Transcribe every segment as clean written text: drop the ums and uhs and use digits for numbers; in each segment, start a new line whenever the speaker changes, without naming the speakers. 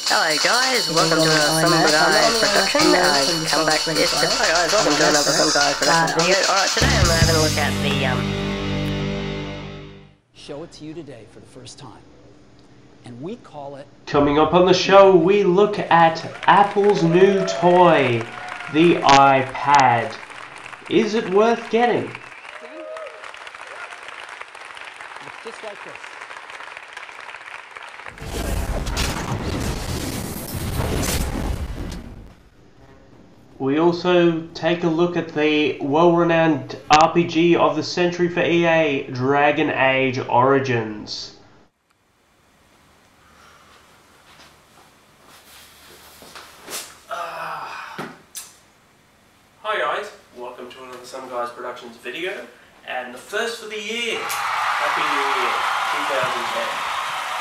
Hello guys, welcome to Some Guys Production. I've come back with this. Hi guys, welcome to another Some Guys Production video. Alright, today I'm having a look at the
Show it to you today for the first time. And we call it...
Coming up on the show, we look at Apple's new toy, the iPad. Is it worth getting?
It's just like this.
We also take a look at the well-renowned RPG of the century for EA, Dragon Age Origins. Hi guys, welcome to another Some Guys Productions video, and the first for the year. Happy New Year, 2010.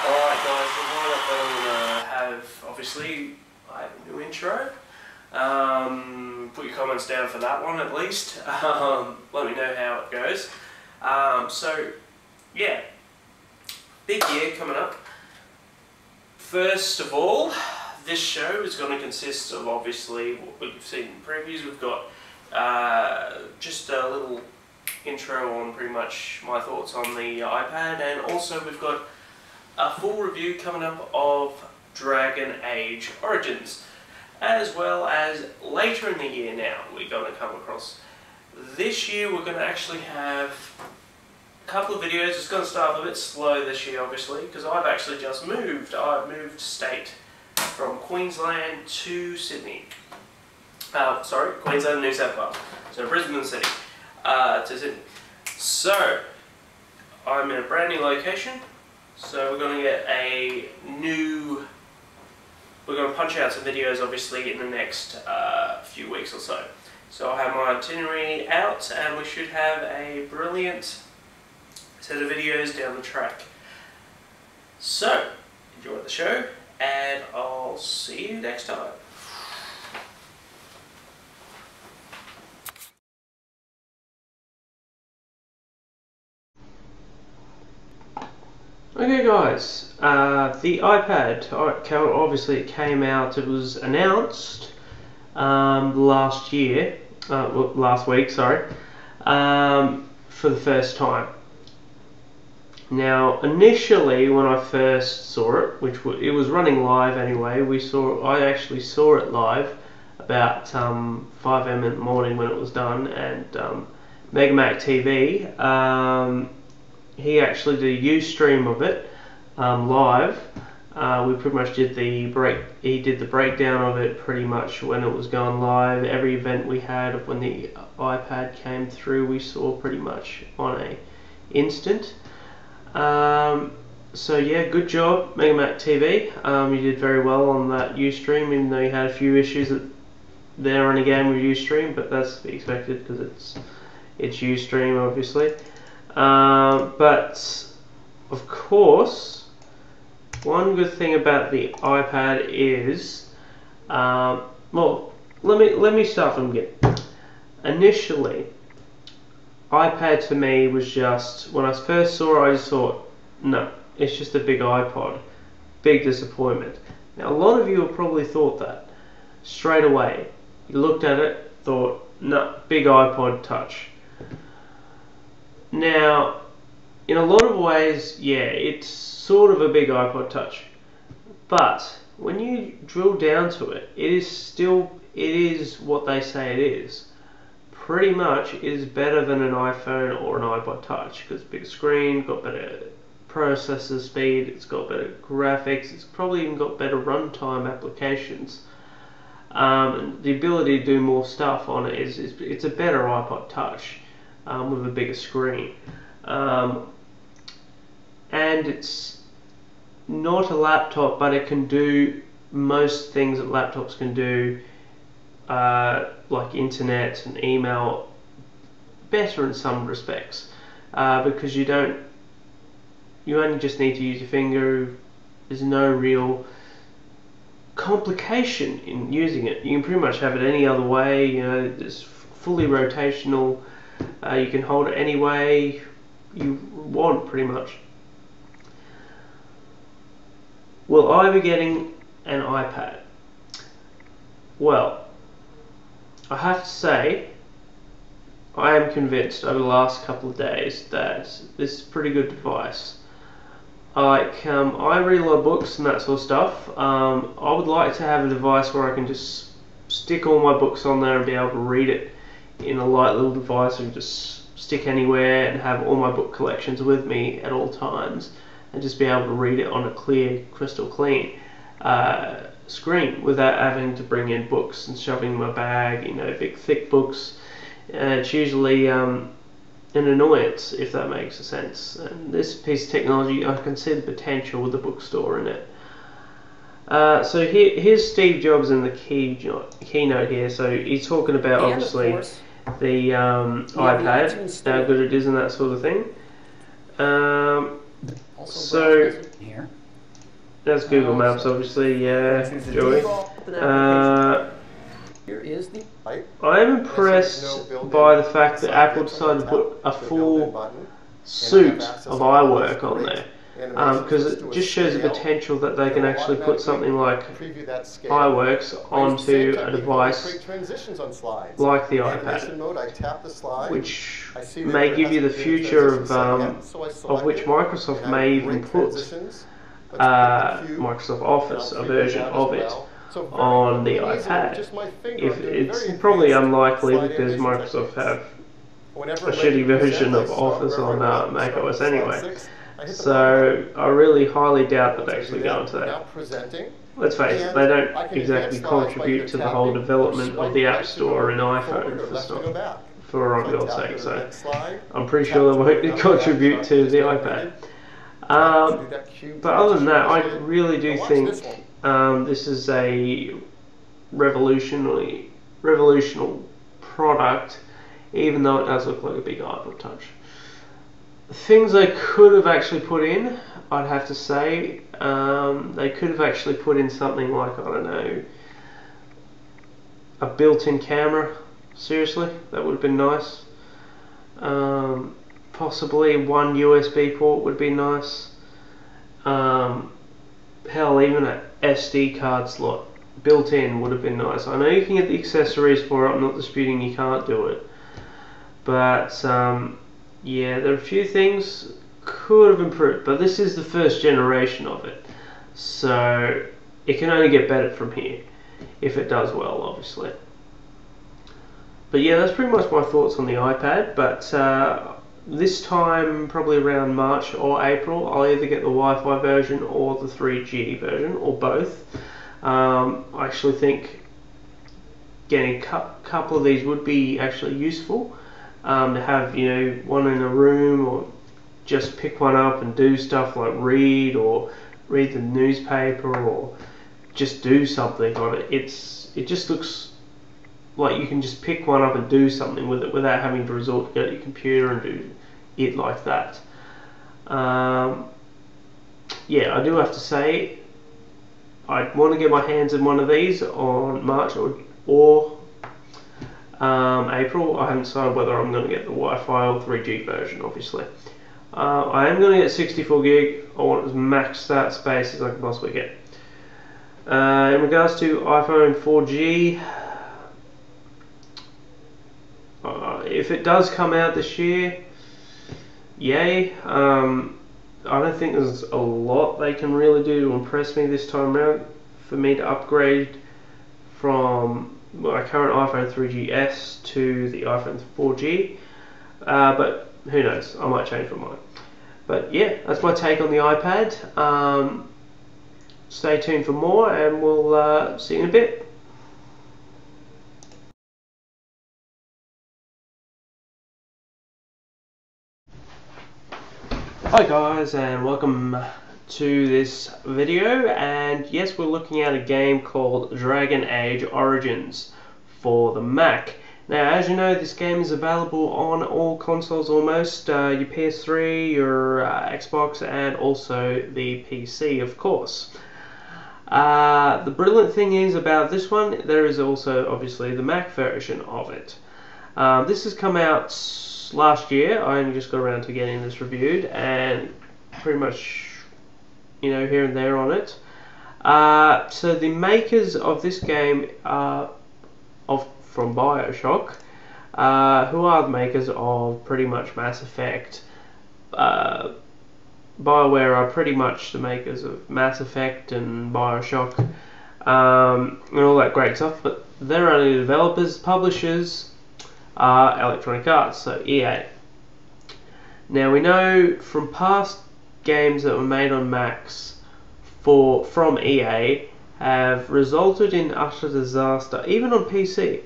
Alright guys, the lineup that I'm going to have, obviously, I have a new intro. Put your comments down for that one at least. Let me know how it goes. So, yeah, big year coming up. First of all, this show is going to consist of obviously what we've seen in previews. We've got just a little intro on pretty much my thoughts on the iPad, and also we've got a full review coming up of Dragon Age Origins. As well as later in the year now, we're going to come across. This year we're going to actually have a couple of videos. It's going to start a bit slow this year, obviously, because I've actually just moved. I've moved state from Queensland to Sydney. Sorry, Queensland, New South Wales. So Brisbane City to Sydney. So I'm in a brand new location. So we're going to get a new... We're going to punch out some videos obviously in the next few weeks or so. So I'll have my itinerary out and we should have a brilliant set of videos down the track. So, enjoy the show and I'll see you next time. Okay guys, the iPad, obviously it came out, it was announced last week, sorry, for the first time. Now initially when I first saw it, it was running live anyway, I actually saw it live about 5 AM in the morning when it was done, and Megamac TV, he actually did a Ustream of it live. We pretty much did he did the breakdown of it pretty much when it was going live. Every event we had when the iPad came through, we saw pretty much on a instant. So yeah, good job Megamac TV. You did very well on that Ustream, even though you had a few issues there and again with Ustream, but that's to be expected because it's Ustream obviously. But of course, one good thing about the iPad is, well, let me start from the beginning. Initially, iPad to me was just, when I first saw it, I just thought, no, it's just a big iPod, big disappointment. Now a lot of you have probably thought that straight away. You looked at it, thought, no, big iPod Touch. Now, in a lot of ways, yeah, it's sort of a big iPod Touch, but when you drill down to it, it is what they say it is. Pretty much is better than an iPhone or an iPod Touch, because bigger screen, got better processor speed, it's got better graphics, it's probably even got better runtime applications. The ability to do more stuff on it it's a better iPod Touch. With a bigger screen, and it's not a laptop, but it can do most things that laptops can do, like internet and email, better in some respects, because you only just need to use your finger. There's no real complication in using it. You can pretty much have it any other way. You know, it's fully rotational. You can hold it any way you want, pretty much. Will I be getting an iPad. Well, I have to say, I am convinced over the last couple of days that this is a pretty good device. Like, I read a lot of books and that sort of stuff. I would like to have a device where I can just stick all my books on there and be able to read it in a light little device and just stick anywhere and have all my book collections with me at all times and just be able to read it on a clear, crystal clean screen without having to bring in books and shoving in my bag, you know, big thick books. It's usually an annoyance, if that makes sense. And this piece of technology, I can see the potential with the bookstore in it. So here's Steve Jobs in the keynote here. So he's talking about obviously the iPad, how good it is and that sort of thing. So that's Google Maps, obviously. Joey.
Here is the
I am impressed by the fact that Apple decided to put a full suite of iWork on there, because it just shows the potential that they can actually put something like iWorks onto a device like the iPad, which may give you the future of which Microsoft may even put Microsoft Office, a version of it, on the iPad. If it's probably unlikely because Microsoft have a shitty version of Office on Mac OS anyway. So I really highly doubt that they actually go into that. Let's face it, they don't exactly contribute to the whole development of the App Store in iPhone for argument's sake. So I'm pretty sure they won't contribute to the iPad. But other than that, I really do think this is a revolutionary product, even though it does look like a big iPod Touch. Things they could have actually put in, I'd have to say, they could have actually put in something like, I don't know, a built-in camera. Seriously, that would have been nice. Possibly one USB port would be nice. Hell, even an SD card slot built in would have been nice. I know you can get the accessories for it, I'm not disputing you can't do it, but yeah, there are a few things could have improved, but this is the first generation of it, so it can only get better from here if it does well, obviously. But yeah, that's pretty much my thoughts on the iPad. But this time, probably around March or April, I'll either get the Wi-Fi version or the 3G version, or both. I actually think getting a couple of these would be actually useful, to have, you know, one in a room, or just pick one up and do stuff like read the newspaper, or just do something on it. It just looks like you can just pick one up and do something with it without having to resort to go to your computer and do it like that. Yeah, I do have to say I want to get my hands on one of these on March or April. I haven't decided whether I'm going to get the Wi-Fi or 3G version, obviously. I am going to get 64 gig. I want as max that space as I can possibly get. In regards to iPhone 4G, if it does come out this year, yay. I don't think there's a lot they can really do to impress me this time around for me to upgrade from my current iPhone 3GS to the iPhone 4G, but who knows, I might change my mind. But yeah, that's my take on the iPad. Stay tuned for more, and we'll see you in a bit. Hi guys, and welcome to this video. And yes, we're looking at a game called Dragon Age Origins for the Mac. Now, as you know, this game is available on all consoles almost, your PS3, your Xbox, and also the PC, of course. The brilliant thing is about this one, there is also obviously the Mac version of it. This has come out last year. I only just got around to getting this reviewed, and pretty much, you know, here and there on it. So the makers of this game are from BioShock, who are the makers of pretty much Mass Effect. BioWare are pretty much the makers of Mass Effect and BioShock, and all that great stuff, but they're only developers. Publishers are Electronic Arts, so EA. Now we know from past games that were made on Macs from EA have resulted in utter disaster, even on PC.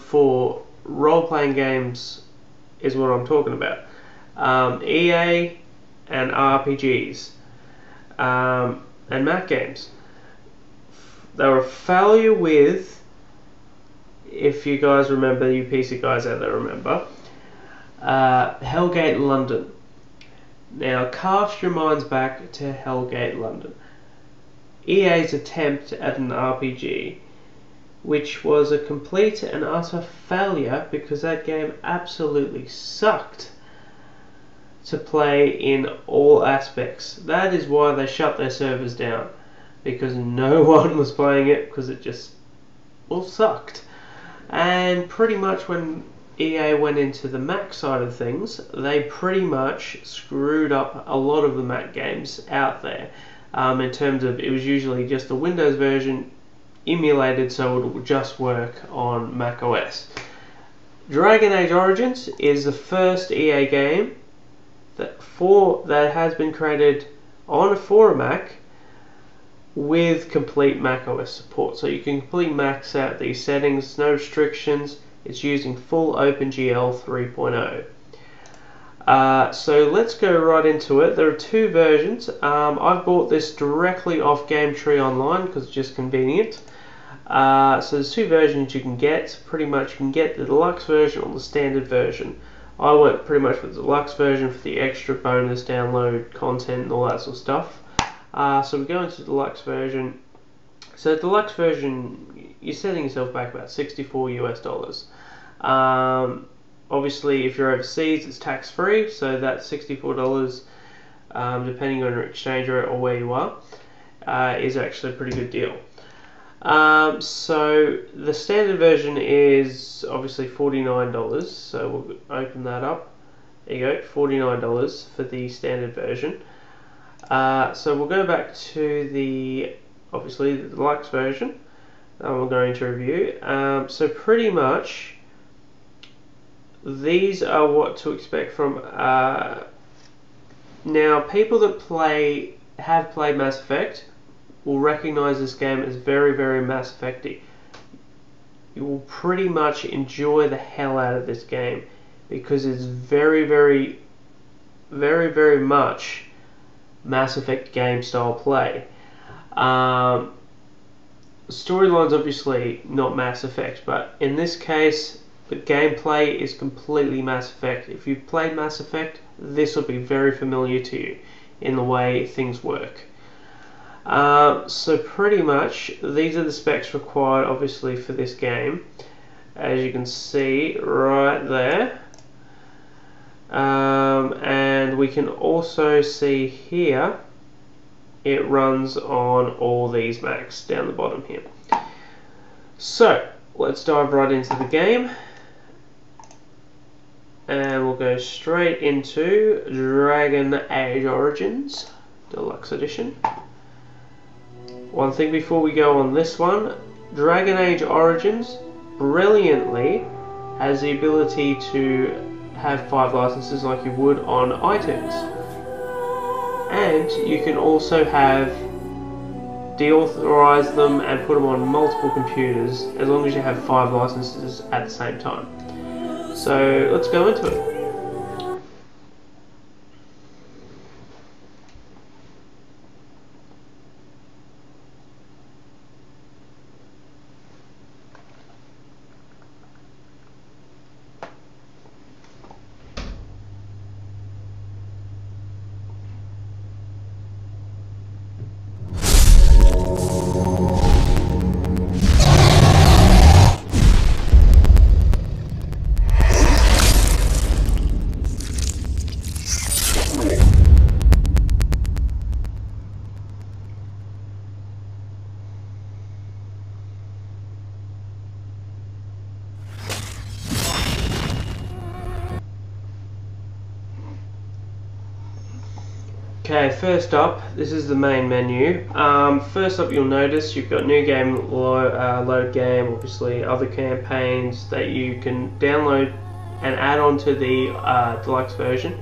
For role-playing games is what I'm talking about. EA and RPGs and Mac games. They were a failure with, if you guys remember, you PC guys out there remember, Hellgate London. Now cast your minds back to Hellgate London. EA's attempt at an RPG, which was a complete and utter failure because that game absolutely sucked to play in all aspects. That is why they shut their servers down, because no one was playing it because it just sucked. And pretty much when EA went into the Mac side of things, they pretty much screwed up a lot of the Mac games out there. In terms of, it was usually just the Windows version emulated so it would just work on Mac OS. Dragon Age Origins is the first EA game that has been created for a Mac with complete Mac OS support. So you can completely max out these settings, no restrictions. It's using full OpenGL 3.0. So let's go right into it. There are two versions. I've bought this directly off GameTree Online because it's just convenient. So there's two versions you can get. Pretty much you can get the deluxe version or the standard version. I went pretty much with the deluxe version for the extra bonus download content and all that sort of stuff. So we go into the deluxe version. So the deluxe version, you're setting yourself back about $64 US. Obviously, if you're overseas, it's tax-free, so that's $64, depending on your exchange rate or where you are, is actually a pretty good deal. So the standard version is obviously $49, so we'll open that up. There you go, $49 for the standard version. So we'll go back to obviously the deluxe version that we're going to review. So pretty much these are what to expect from now people that have played Mass Effect will recognize this game as very, very Mass Effect-y. You will pretty much enjoy the hell out of this game because it's very, very, very, very much Mass Effect game style play. Storyline's obviously not Mass Effect, but in this case the gameplay is completely Mass Effect. If you've played Mass Effect, this will be very familiar to you in the way things work. So pretty much these are the specs required obviously for this game, as you can see right there. And we can also see here it runs on all these Macs down the bottom here. So let's dive right into the game, and we'll go straight into Dragon Age Origins Deluxe Edition. One thing before we go on this one, Dragon Age Origins brilliantly has the ability to have 5 licenses like you would on iTunes. And you can also have deauthorize them and put them on multiple computers as long as you have 5 licenses at the same time. So let's go into it. Okay, first up, this is the main menu. First up, you'll notice you've got new game, load game, obviously other campaigns that you can download and add on to the deluxe version.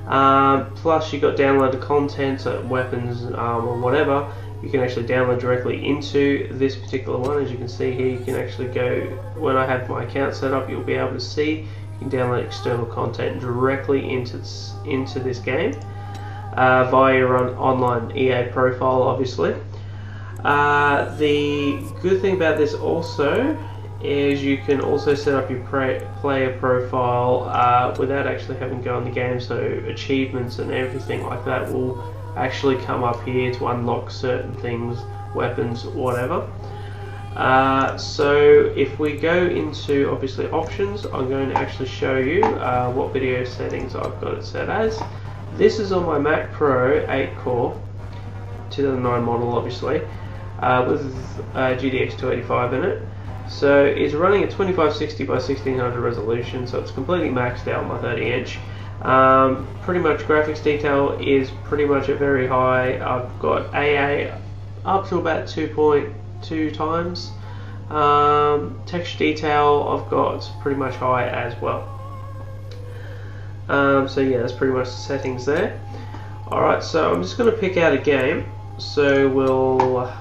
Plus you've got downloaded content, so weapons or whatever, you can actually download directly into this particular one. As you can see here, you can actually go, when I have my account set up, you'll be able to see you can download external content directly into this game via your online EA profile, obviously. The good thing about this also is you can also set up your player profile without actually having to go in the game, so achievements and everything like that will actually come up here to unlock certain things, weapons, whatever. So if we go into obviously options, I'm going to actually show you what video settings I've got it set as. This is on my Mac Pro 8 core 2009 model, obviously, with GTX 285 in it. So it's running at 2560 by 1600 resolution, so it's completely maxed out on my 30-inch. Pretty much graphics detail is pretty much at very high. I've got AA up to about 2.2 times. Texture detail I've got pretty much high as well. So yeah, that's pretty much the settings there. Alright, so I'm just going to pick out a game, so we'll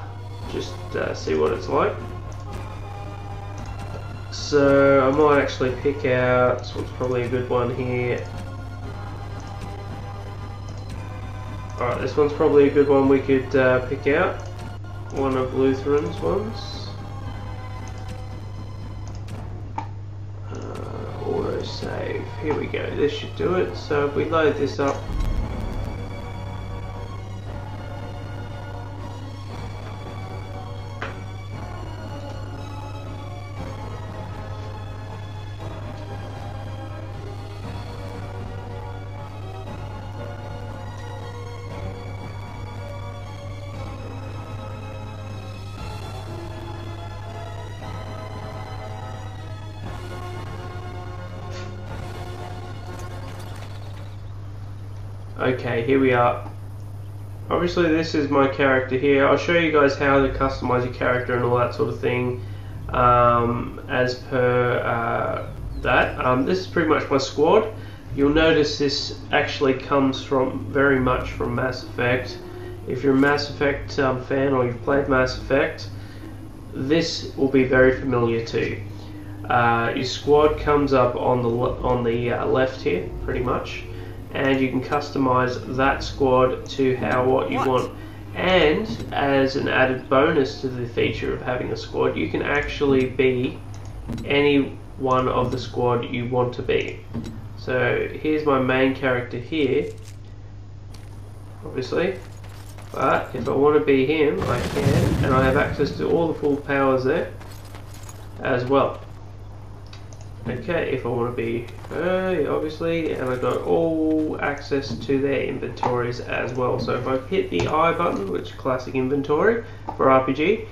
just see what it's like. So I might actually pick out, this one's probably a good one here. Alright, this one's probably a good one we could pick out. One of Lutheran's ones. Auto save. Here we go. This should do it. So if we load this up. Okay, here we are. Obviously this is my character here. I'll show you guys how to customize your character and all that sort of thing as per that. This is pretty much my squad. You'll notice this actually comes from very much from Mass Effect. If you're a Mass Effect fan or you've played Mass Effect, this will be very familiar to you. Your squad comes up on the left here, pretty much. And you can customize that squad to what you want. And as an added bonus to the feature of having a squad, you can actually be any one of the squad you want to be. So here's my main character here, obviously, but if I want to be him, I can, and I have access to all the full powers there as well. Okay, if I want to be her, obviously, and I've got all access to their inventories as well. So if I hit the I button, which is classic inventory for RPG,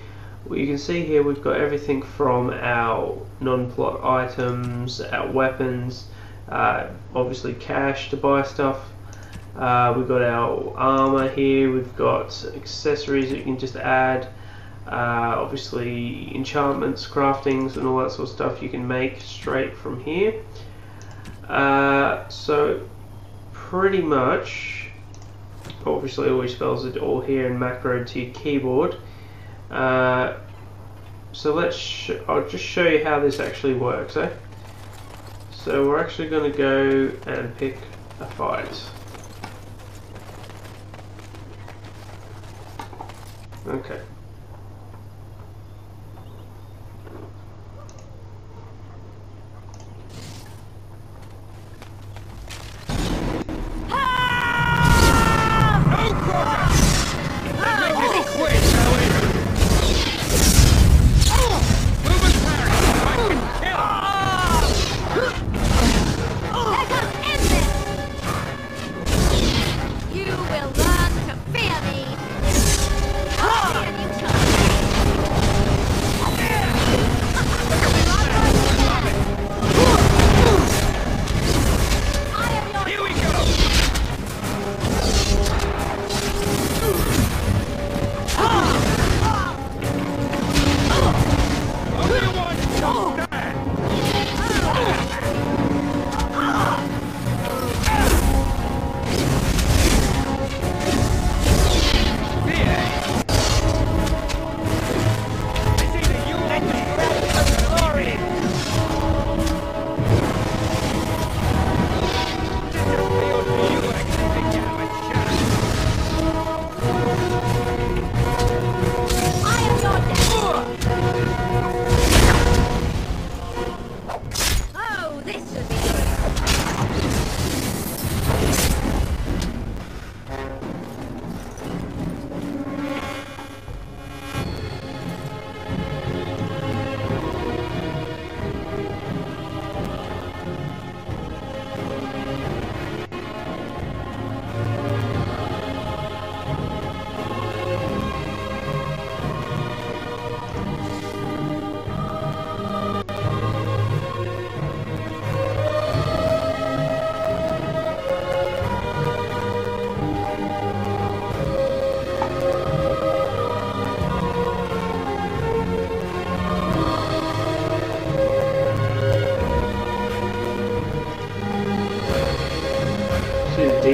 well, you can see here we've got everything from our non-plot items, our weapons, obviously cash to buy stuff. We've got our armor here, we've got accessories that you can just add. Obviously enchantments, craftings and all that sort of stuff you can make straight from here. So pretty much, obviously always spells it all here in macro to your keyboard. So I'll just show you how this actually works. So we're actually going to go and pick a fight. Okay.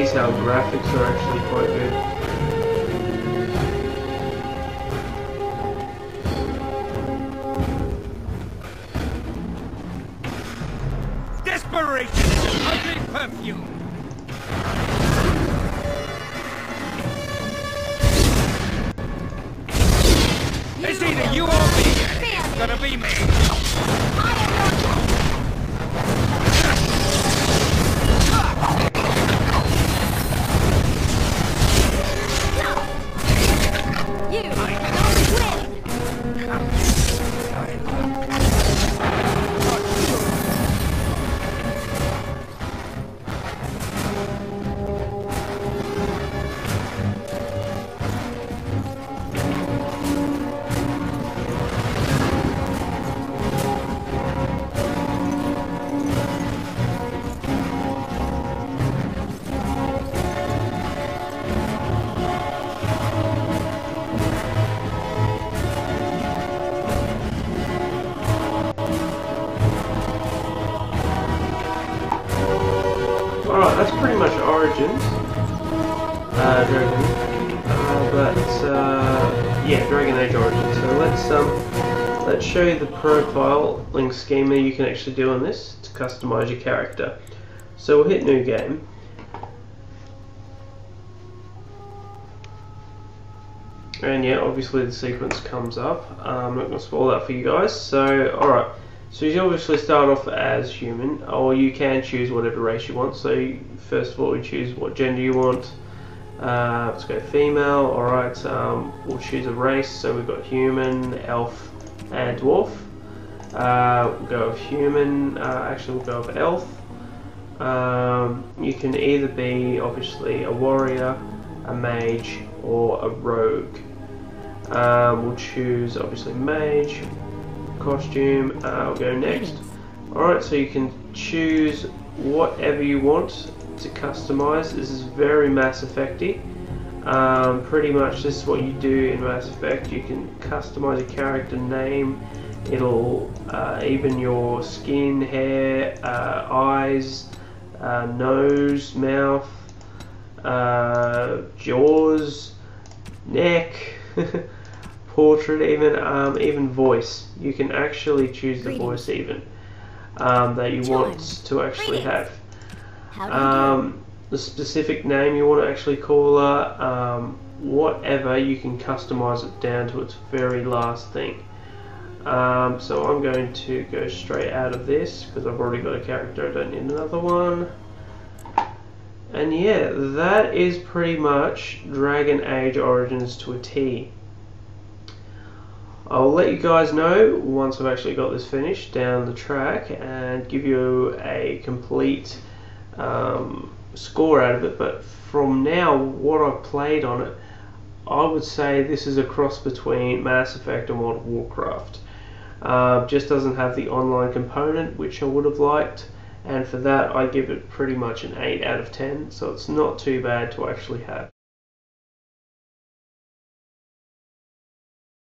detailed graphics are actually quite good.
Desperation is an ugly perfume. It's either you or me. It's gonna be me.
Alright, that's pretty much Origins, Dragon, yeah, Dragon Age Origins. So let's show you the profiling schema you can actually do on this to customize your character. So we'll hit New Game. And yeah, obviously the sequence comes up. I'm not going to spoil that for you guys. So, alright. So you obviously start off as human, or you can choose whatever race you want. So first of all, we choose what gender you want. Let's go female. Alright, we'll choose a race. So we've got human, elf, and dwarf. We'll go with human. Actually, we'll go with elf. You can either be obviously a warrior, a mage, or a rogue. We'll choose obviously mage. Costume, I'll go next. Alright, so you can choose whatever you want to customize. This is very Mass Effect-y. Pretty much this is what you do in Mass Effect. You can customize a character name. It'll even your skin, hair, eyes, nose, mouth, jaws, neck, portrait, even voice. You can actually choose the voice even that you want to actually have. The specific name you want to actually call her, whatever, you can customize it down to its very last thing. So I'm going to go straight out of this because I've already got a character, I don't need another one. And yeah, that is pretty much Dragon Age Origins to a T. I'll let you guys know once I've actually got this finished down the track and give you a complete score out of it. But from now, what I've played on it, I would say this is a cross between Mass Effect and World of Warcraft. Just doesn't have the online component, which I would have liked, and for that I give it pretty much an 8 out of 10, so it's not too bad to actually have.